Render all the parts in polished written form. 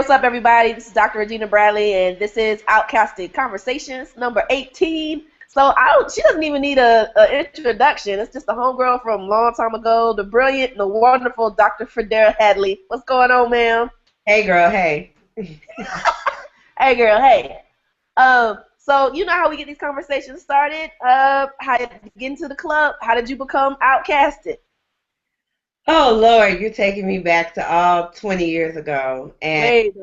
what's up, everybody? This is Dr. Regina Bradley, and this is Outkasted Conversations number 18. She doesn't even need a introduction. It's just a homegirl from a long time ago, the brilliant and the wonderful Dr. Fredara Hadley. What's going on, ma'am? Hey, girl, hey. Hey, girl, hey. So you know how we get these conversations started? How did you get into the club? How did you become Outkasted? Oh, Lord, you're taking me back to all 20 years ago. And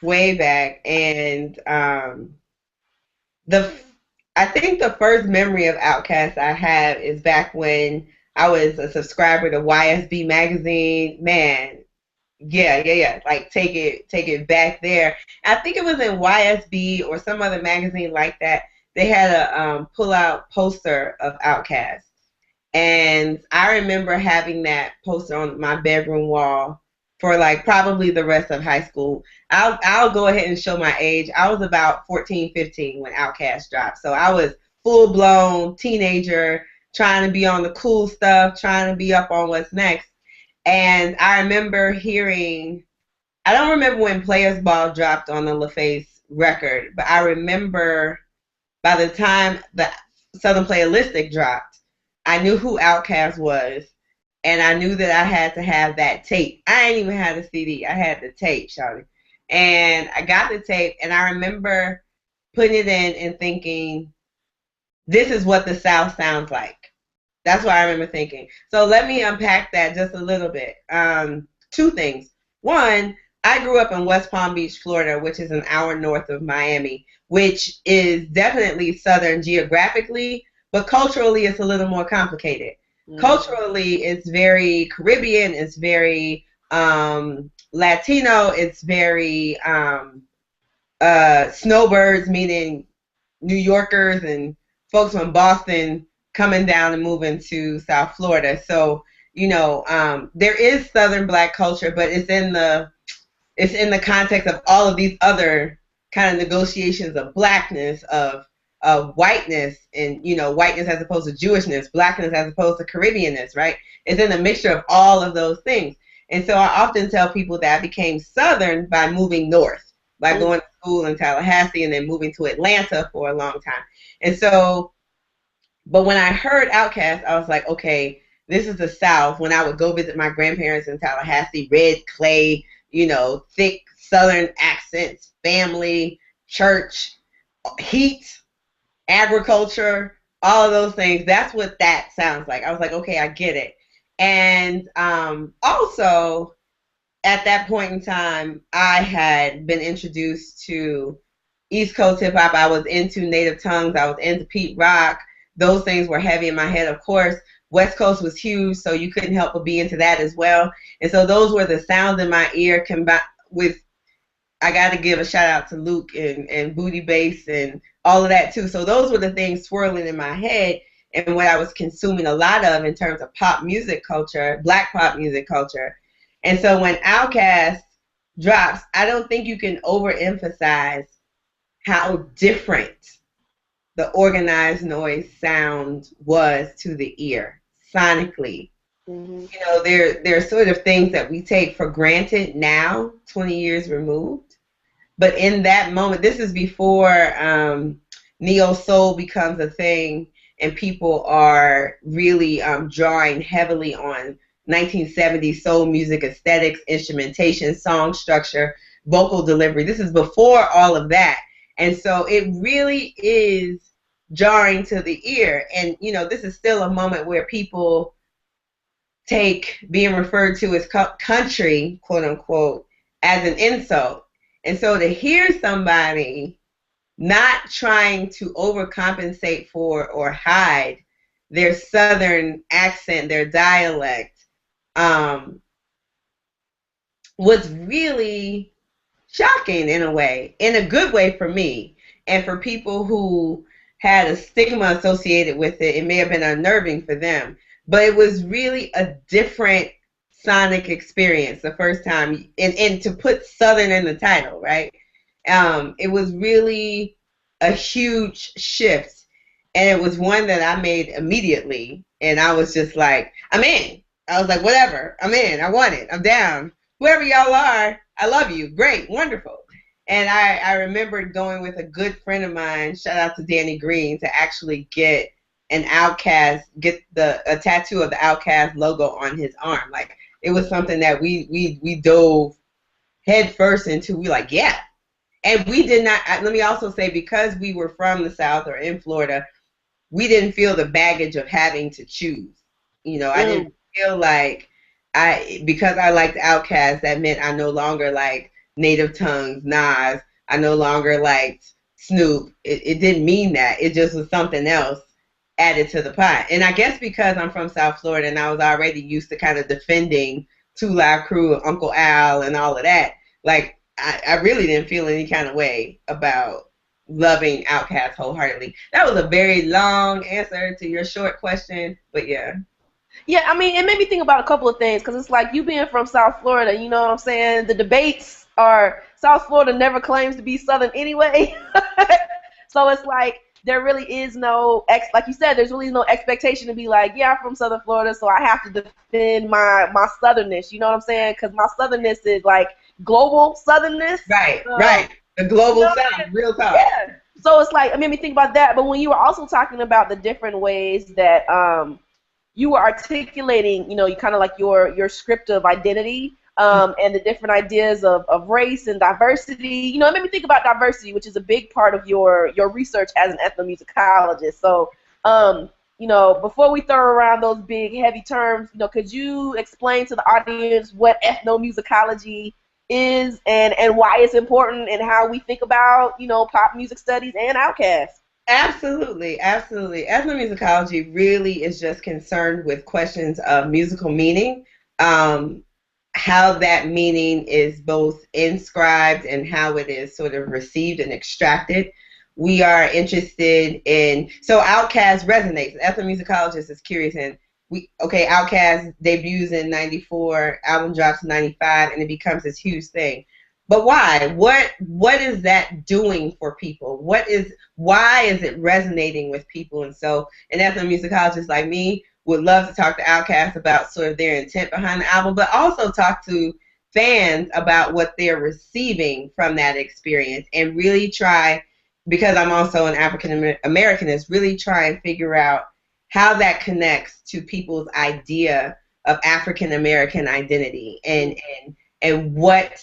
way back. And I think the first memory of Outkast I have is back when I was a subscriber to YSB magazine. Man, yeah. Like take it back there. I think it was in YSB or some other magazine like that. They had a pull-out poster of Outkast. And I remember having that poster on my bedroom wall for like probably the rest of high school. I'll go ahead and show my age. I was about 14, 15 when Outkast dropped. So I was full-blown teenager, trying to be on the cool stuff, trying to be up on what's next. And I remember hearing, I don't remember when Players Ball dropped on the LaFace record, but I remember by the time the Southern Playalistic dropped, I knew who Outkast was, and I knew that I had to have that tape. I ain't even had a CD. I had the tape, shawty. And I got the tape, and I remember putting it in and thinking, this is what the South sounds like. That's what I remember thinking. So let me unpack that just a little bit. Two things. One, I grew up in West Palm Beach, Florida, which is an hour north of Miami, which is definitely Southern geographically, but culturally, it's a little more complicated. Mm-hmm. Culturally, it's very Caribbean. It's very Latino. It's very snowbirds, meaning New Yorkers and folks from Boston coming down and moving to South Florida. So, you know, there is Southern Black culture, but it's in the context of all of these other kind of negotiations of Blackness, of whiteness, and, you know, whiteness as opposed to Jewishness, Blackness as opposed to Caribbeanness, right? It's in the mixture of all of those things. And so I often tell people that I became Southern by moving north, by going to school in Tallahassee and then moving to Atlanta for a long time. And so, but when I heard Outkast, I was like, okay, this is the South. When I would go visit my grandparents in Tallahassee, red clay, you know, thick Southern accents, family, church, heat, agriculture, all of those things. That's what that sounds like. I was like, okay, I get it. And also, at that point in time, I had been introduced to East Coast hip hop. I was into Native Tongues. I was into Pete Rock. Those things were heavy in my head, of course. West Coast was huge, so you couldn't help but be into that as well. And so those were the sounds in my ear combined with, I got to give a shout out to Luke and Booty Bass and all of that too. So those were the things swirling in my head and what I was consuming a lot of in terms of pop music culture, Black pop music culture. And so when Outkast drops, I don't think you can overemphasize how different the organized noise sound was to the ear, sonically. Mm-hmm. You know, there are sort of things that we take for granted now, 20 years removed. But in that moment, this is before neo soul becomes a thing and people are really drawing heavily on 1970s soul music aesthetics, instrumentation, song structure, vocal delivery. This is before all of that. And so it really is jarring to the ear. And, you know, this is still a moment where people take being referred to as country, quote unquote, as an insult. And so to hear somebody not trying to overcompensate for or hide their Southern accent, their dialect, was really shocking in a way, in a good way for me. And for people who had a stigma associated with it, it may have been unnerving for them. But it was really a different sonic experience the first time, and to put Southern in the title, right? It was really a huge shift, and it was one that I made immediately, and I was just like, I'm in. I was like, whatever, I'm in, I want it, I'm down. Whoever y'all are, I love you. Great. Wonderful. And I remembered going with a good friend of mine, shout out to Danny Green, to actually get get a tattoo of the Outkast logo on his arm. Like, it was something that we dove head first into. We like, yeah. And we did not, let me also say, because we were from the South or in Florida, we didn't feel the baggage of having to choose. You know, I didn't feel like because I liked Outkast, that meant I no longer liked Native Tongues, Nas. I no longer liked Snoop. It didn't mean that. It just was something else added to the pot. And I guess because I'm from South Florida and I was already used to kind of defending Two Live Crew and Uncle Al and all of that, like, I really didn't feel any kind of way about loving Outkast wholeheartedly. That was a very long answer to your short question, but yeah. Yeah, I mean, it made me think about a couple of things, because it's like, you being from South Florida, you know what I'm saying? The debates are, South Florida never claims to be Southern anyway. So it's like, there really is no, like you said, there's really no expectation to be like, yeah, I'm from Southern Florida, so I have to defend my Southernness, you know what I'm saying? Because my Southernness is like global Southernness. Right, right. The global South, real talk. Yeah. So it's like, it made me think about that. But when you were also talking about the different ways that you were articulating, you know, you kind of like your script of identity, and the different ideas of race and diversity. You know, it made me think about diversity, which is a big part of your research as an ethnomusicologist. So, you know, before we throw around those big, heavy terms, you know, could you explain to the audience what ethnomusicology is and why it's important and how we think about, you know, pop music studies and Outkast? Absolutely, absolutely. Ethnomusicology really is just concerned with questions of musical meaning, how that meaning is both inscribed and how it is sort of received and extracted. We are interested in, so Outkast resonates. Ethnomusicologist is curious, and Outkast debuts in '94, album drops in '95, and it becomes this huge thing. But why? What is that doing for people? Why is it resonating with people? And so an ethnomusicologist like me would love to talk to Outkast about sort of their intent behind the album, but also talk to fans about what they're receiving from that experience, and really try, because I'm also an African Americanist, really try and figure out how that connects to people's idea of African American identity, and what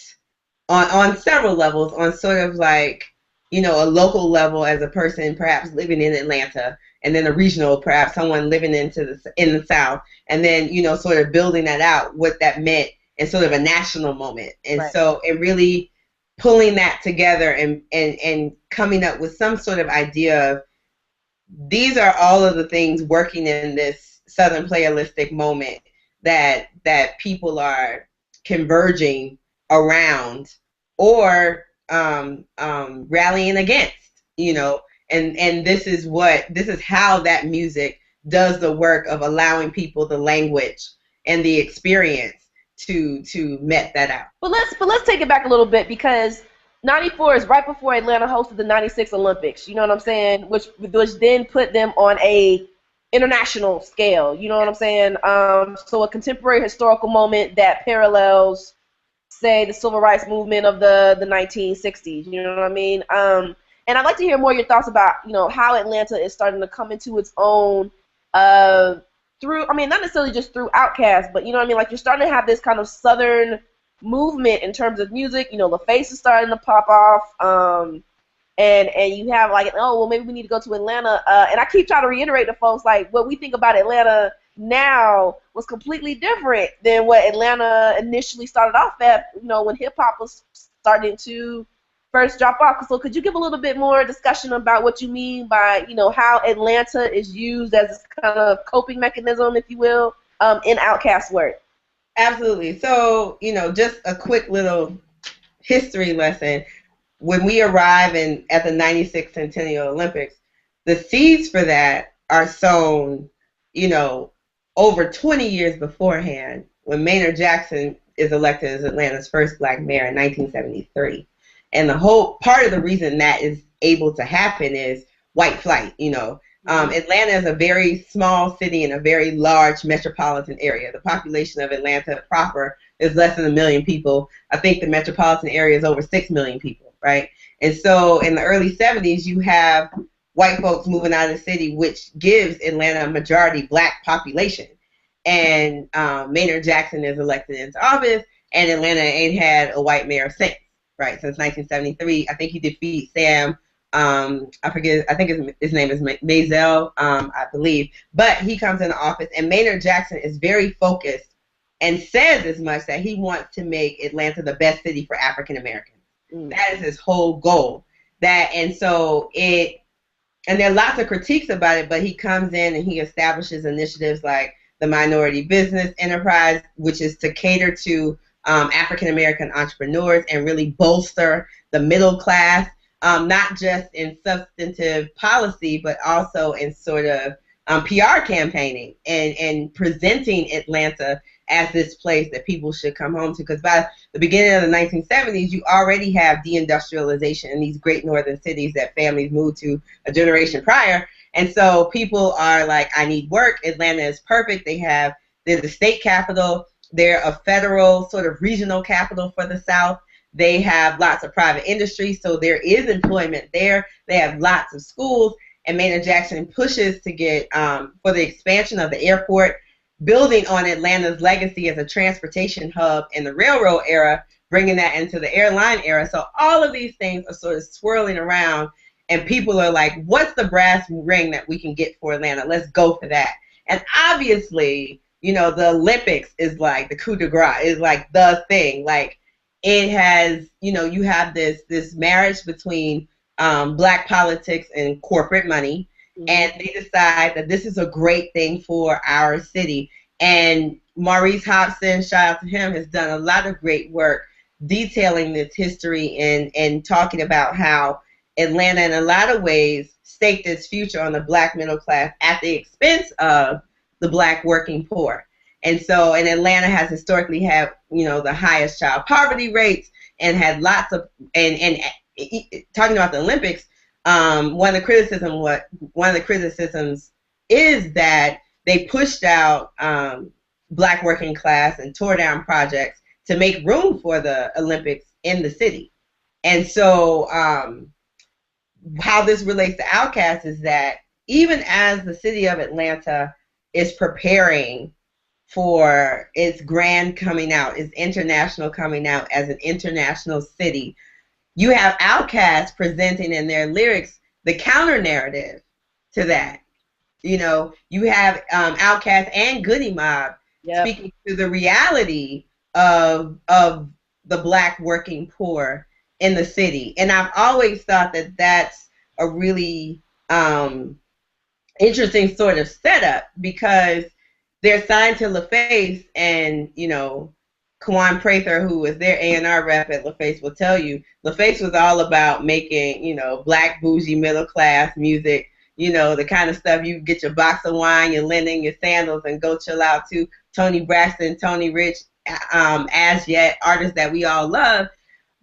on several levels, on sort of like, you know, a local level as a person perhaps living in Atlanta, and then a regional, perhaps someone living in the South, and then, you know, sort of building that out, what that meant, and sort of a national moment. And right. So it really pulling that together and coming up with some sort of idea of, these are all of the things working in this Southern playalistic moment that people are converging around or rallying against, you know, and this is how that music does the work of allowing people the language and the experience to met that out. But let's take it back a little bit, because '94 is right before Atlanta hosted the '96 Olympics. You know what I'm saying? Which then put them on a international scale. You know what I'm saying? So a contemporary historical moment that parallels, say, the civil rights movement of the 1960s. You know what I mean? And I'd like to hear more of your thoughts about, you know, how Atlanta is starting to come into its own through, I mean, not necessarily just through Outkast, but, you know what I mean? Like, you're starting to have this kind of Southern movement in terms of music. You know, LaFace is starting to pop off. And you have like, oh, well, maybe we need to go to Atlanta. And I keep trying to reiterate to folks, like, what we think about Atlanta now was completely different than what Atlanta initially started off at, you know, when hip-hop was starting to first drop off. So could you give a little bit more discussion about what you mean by, you know, how Atlanta is used as a kind of coping mechanism, if you will, in Outkast work? Absolutely. So, you know, just a quick little history lesson. When we arrive at the '96 Centennial Olympics, the seeds for that are sown, you know, over 20 years beforehand, when Maynard Jackson is elected as Atlanta's first black mayor in 1973. And the whole part of the reason that is able to happen is white flight. You know, Atlanta is a very small city in a very large metropolitan area. The population of Atlanta proper is less than 1 million people. I think the metropolitan area is over 6 million people, right? And so in the early 70s, you have white folks moving out of the city, which gives Atlanta a majority black population. And Maynard Jackson is elected into office, and Atlanta ain't had a white mayor since, right? Since 1973. I think he defeats Sam. I forget. I think his name is Mazel, I believe. But he comes into office, and Maynard Jackson is very focused and says as much that he wants to make Atlanta the best city for African Americans. That is his whole goal. And there are lots of critiques about it, but he comes in and he establishes initiatives like the Minority Business Enterprise, which is to cater to African American entrepreneurs and really bolster the middle class. Not just in substantive policy, but also in sort of PR campaigning and presenting Atlanta as this place that people should come home to. Because by the beginning of the 1970s, you already have deindustrialization in these great northern cities that families moved to a generation prior. And so people are like, I need work. Atlanta is perfect. They're the state capital. They're a federal sort of regional capital for the South. They have lots of private industry, so there is employment there. They have lots of schools, and Maynard Jackson pushes to get for the expansion of the airport, building on Atlanta's legacy as a transportation hub in the railroad era, bringing that into the airline era. So all of these things are sort of swirling around, and people are like, what's the brass ring that we can get for Atlanta? Let's go for that. And obviously, the Olympics is like the coup de grace, is like the thing. Like, it has, you have this marriage between black politics and corporate money, and they decide that this is a great thing for our city. And Maurice Hobson, shout out to him, has done a lot of great work detailing this history and talking about how Atlanta, in a lot of ways, staked its future on the black middle class at the expense of the black working poor. And Atlanta has historically had, the highest child poverty rates and had lots of, and talking about the Olympics, one of the criticisms is that they pushed out black working class and tore down projects to make room for the Olympics in the city. And so how this relates to Outkast is that even as the city of Atlanta is preparing for its grand coming out, its international coming out as an international city, you have Outkast presenting in their lyrics the counter narrative to that. You have Outkast and Goody Mob speaking to the reality of the black working poor in the city. And I've always thought that that's a really interesting sort of setup, because they're signed to LaFace, and, Kawan Prather, who was their A&R rep at LaFace, will tell you, LaFace was all about making, black bougie middle class music, the kind of stuff you get your box of wine, your linen, your sandals, and go chill out to. Tony Braxton, Tony Rich, As Yet, artists that we all love.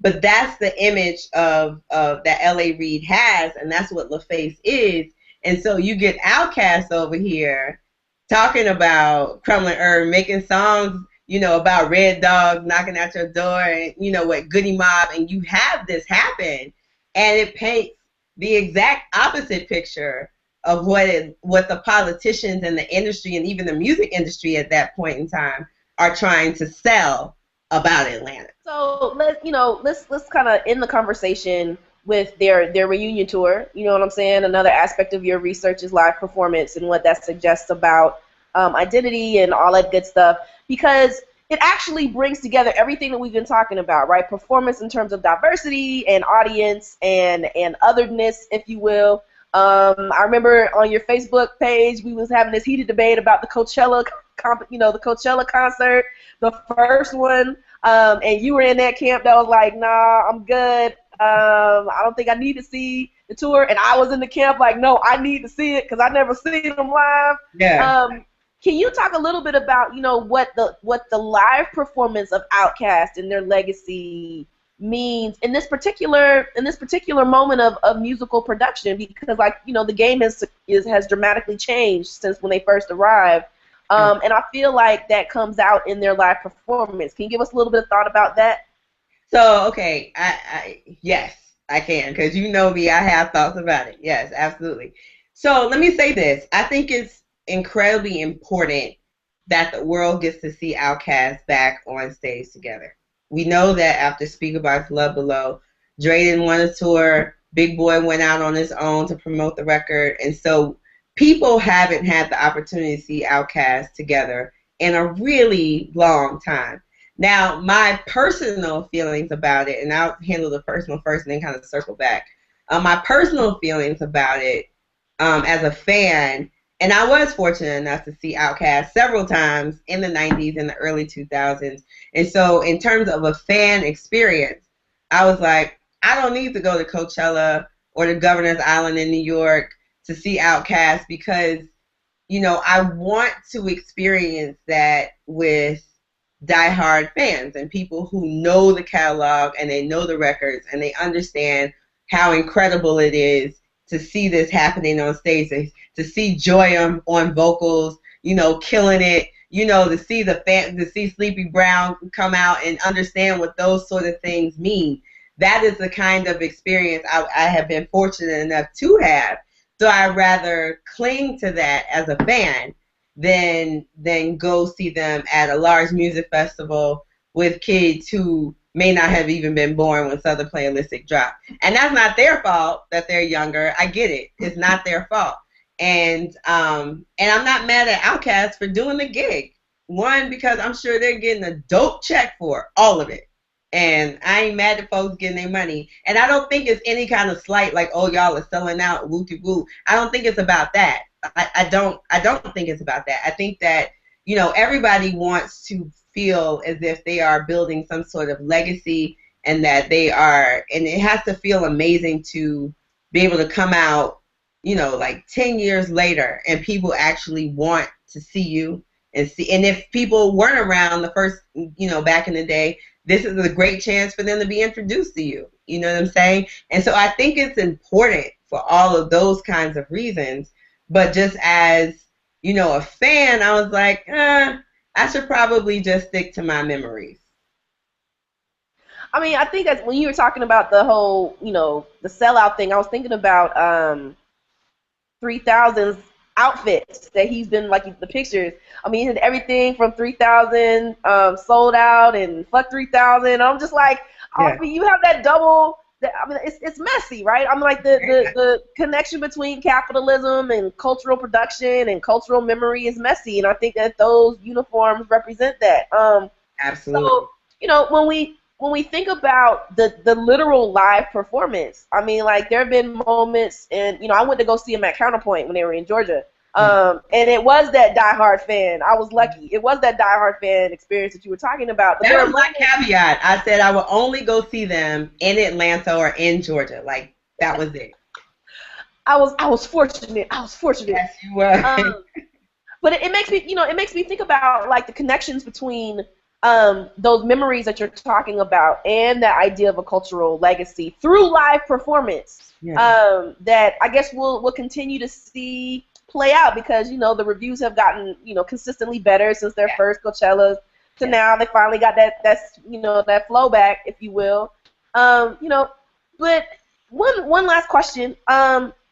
But that's the image of that L.A. Reid has, and that's what LaFace is. And so you get Outkast over here talking about Crumbling Herb, making songs, about Red Dog knocking at your door, and, what Goody Mob, and you have this happen, and it paints the exact opposite picture of what the politicians and the industry and even the music industry at that point in time are trying to sell about Atlanta. So let's kind of end the conversation with their reunion tour. You know what I'm saying? Another aspect of your research is live performance and what that suggests about identity and all that good stuff, because it actually brings together everything that we've been talking about, right? Performance in terms of diversity and audience and otherness, if you will. I remember on your Facebook page we was having this heated debate about the Coachella, the Coachella concert, the first one, and you were in that camp that was like, nah, I'm good. I don't think I need to see the tour, and I was in the camp like, no, I need to see it because I never seen them live. Yeah. Can you talk a little bit about, what the live performance of Outkast and their legacy means in this particular moment of musical production? Because the game has dramatically changed since when they first arrived. And I feel like that comes out in their live performance. Can you give us a little bit of thought about that? So, okay, yes, I can, because you know me, I have thoughts about it. Yes, absolutely. So let me say this. I think it's incredibly important that the world gets to see Outkast back on stage together. We know that after Speaker Box Love Below, Dre didn't want to tour. Big Boy went out on his own to promote the record. And so people haven't had the opportunity to see Outkast together in a really long time. Now, my personal feelings about it, and I'll handle the personal first and then kind of circle back. My personal feelings about it as a fan, and I was fortunate enough to see Outkast several times in the 90s and the early 2000s. And so in terms of a fan experience, I was like, I don't need to go to Coachella or the Governor's Island in New York to see Outkast because, you know, I want to experience that with diehard fans and people who know the catalog and they know the records and they understand how incredible it is to see this happening on stage, to see Joy on vocals, you know, killing it, you know, to see Sleepy Brown come out and understand what those sort of things mean. That is the kind of experience I have been fortunate enough to have. So I'd rather cling to that as a fan than go see them at a large music festival with kids who may not have even been born when Southern Playalistic dropped. And that's not their fault that they're younger. I get it. It's not their fault. And I'm not mad at Outkast for doing the gig. One, because I'm sure they're getting a dope check for all of it. And I ain't mad at folks getting their money. And I don't think it's any kind of slight like, oh, y'all are selling out, woo-de-woo. I don't think it's about that. I don't think it's about that. I think that, you know, everybody wants to feel as if they are building some sort of legacy and that they are, and it has to feel amazing to be able to come out, you know, like 10 years later and people actually want to see you and see. And if people weren't around the first, you know, back in the day, this is a great chance for them to be introduced to you. You know what I'm saying? And so I think it's important for all of those kinds of reasons. But just as, you know, a fan, I was like, I should probably just stick to my memories. I mean, I think that when you were talking about the whole, you know, the sellout thing, I was thinking about 3000's outfits that he's been, like, the pictures. I mean, he had everything from 3000 sold out and fuck 3000. I'm just like, yeah. I mean, you have that double. I mean, it's messy, right? I'm like the connection between capitalism and cultural production and cultural memory is messy, and I think that those uniforms represent that. Absolutely. So, you know, when we think about the literal live performance, I mean, like there have been moments, and you know, I went to go see them at Counterpoint when they were in Georgia. And it was that diehard fan. I was lucky. It was that diehard fan experience that you were talking about. But that was my caveat. I said I would only go see them in Atlanta or in Georgia. Like, that was it. I was fortunate. Yes, you were. But it makes me, you know, it makes me think about like the connections between those memories that you're talking about and that idea of a cultural legacy through live performance. Yeah. That I guess we'll continue to see play out because, you know, the reviews have gotten, you know, consistently better since their first Coachella to now. They finally got that's you know, that flow back, if you will. You know, but one last question.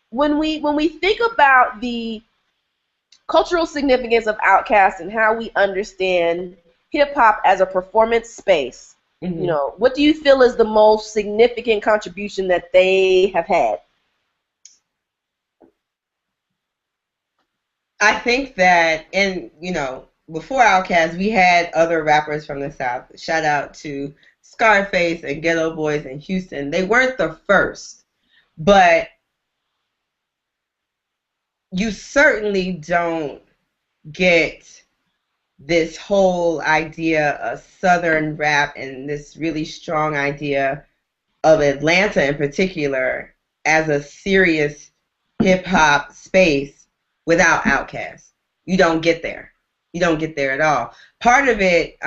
When we think about the cultural significance of Outkast and how we understand hip hop as a performance space, you know, what do you feel is the most significant contribution that they have had? I think that, and you know, before Outkast, we had other rappers from the South. Shout out to Scarface and Ghetto Boys in Houston. They weren't the first, but you certainly don't get this whole idea of Southern rap and this really strong idea of Atlanta in particular as a serious hip hop space without Outkast. You don't get there. You don't get there at all. Part of it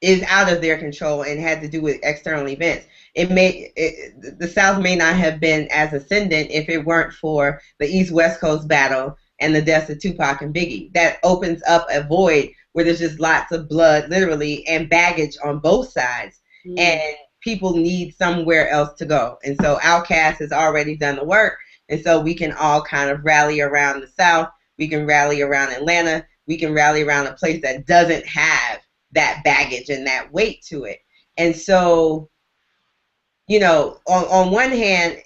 is out of their control and had to do with external events. The South may not have been as ascendant if it weren't for the East-West Coast battle and the deaths of Tupac and Biggie. That opens up a void where there's just lots of blood, literally, and baggage on both sides. And people need somewhere else to go. And so Outkast has already done the work. And so we can all kind of rally around the South. We can rally around Atlanta. We can rally around a place that doesn't have that baggage and that weight to it. And so, you know, on one hand,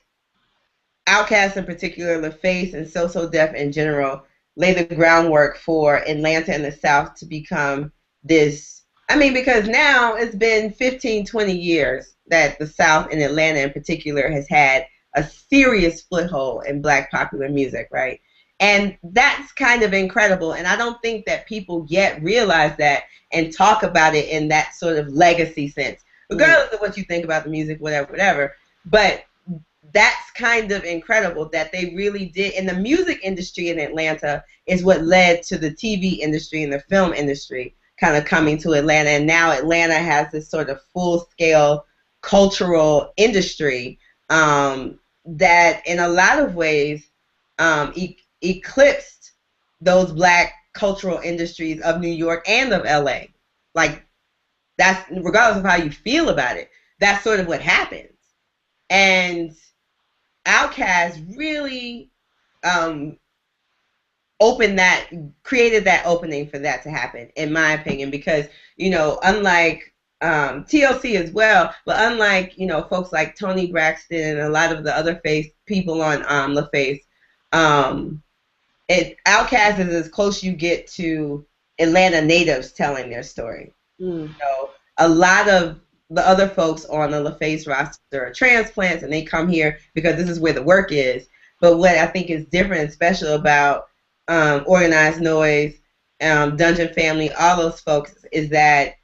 Outkast in particular, LaFace, and So Def in general, lay the groundwork for Atlanta and the South to become this. I mean, because now it's been 15, 20 years that the South and Atlanta in particular has had a serious foothold in Black popular music, right? And that's kind of incredible. And I don't think that people yet realize that and talk about it in that sort of legacy sense, regardless of what you think about the music, whatever. But that's kind of incredible that they really did. And the music industry in Atlanta is what led to the TV industry and the film industry kind of coming to Atlanta. And now Atlanta has this sort of full-scale cultural industry that in a lot of ways eclipsed those Black cultural industries of New York and of LA. Like, that's, regardless of how you feel about it, that's sort of what happens. And Outkast really created that opening for that to happen, in my opinion, because, you know, unlike TLC as well, but unlike, you know, folks like Tony Braxton and a lot of the other people on LaFace, Outkast is as close you get to Atlanta natives telling their story. So a lot of the other folks on the LaFace roster are transplants, and they come here because this is where the work is. But what I think is different and special about Organized Noise, Dungeon Family, all those folks, is that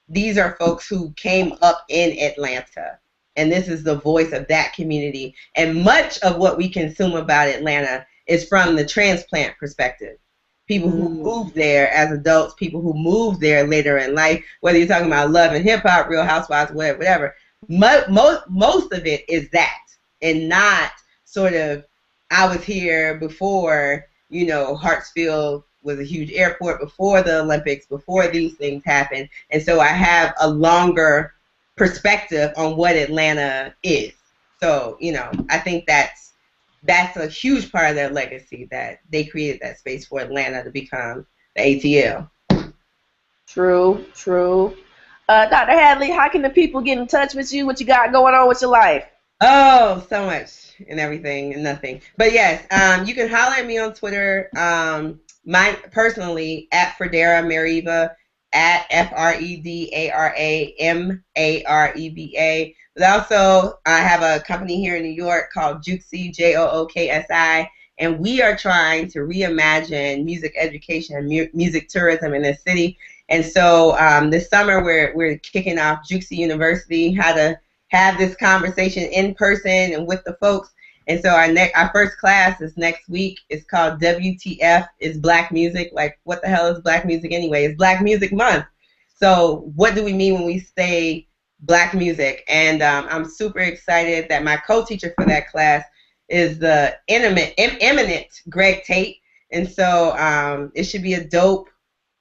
these are folks who came up in Atlanta, and this is the voice of that community. And much of what we consume about Atlanta is from the transplant perspective. People who moved there as adults, people who moved there later in life, whether you're talking about Love and Hip Hop, Real Housewives, whatever. Most of it is that, and not sort of, I was here before, you know, Hartsfield was a huge airport, before the Olympics, before these things happened. And so I have a longer perspective on what Atlanta is. So, you know, I think that's a huge part of their legacy, that they created that space for Atlanta to become the ATL. True. Dr. Hadley, how can the people get in touch with you? What you got going on with your life? Oh, so much and everything and nothing. But yes, you can holler at me on Twitter. Mine personally, at Fredara Mariva, at FREDARAMAREVA. But also, I have a company here in New York called Jooksi, JOOKSI, and we are trying to reimagine music education and music tourism in the city. And so this summer, we're kicking off Jooksi University, how to have this conversation in person and with the folks. And so our first class is next week. It's called WTF is Black Music. Like, what the hell is Black music anyway? It's Black Music Month. So what do we mean when we say Black music? And I'm super excited that my co-teacher for that class is the eminent Greg Tate. And so it should be a dope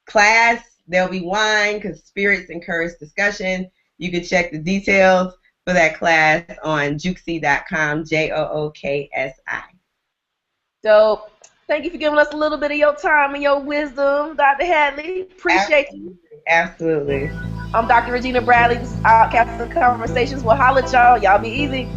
class. There'll be wine because spirits encourage discussion. You can check the details for that class on jooksi.com, JOOKSI. Dope. Thank you for giving us a little bit of your time and your wisdom, Dr. Hadley. Appreciate you. Absolutely. I'm Dr. Regina Bradley. This is Outkasted Conversations. We'll holler at y'all. Y'all be easy.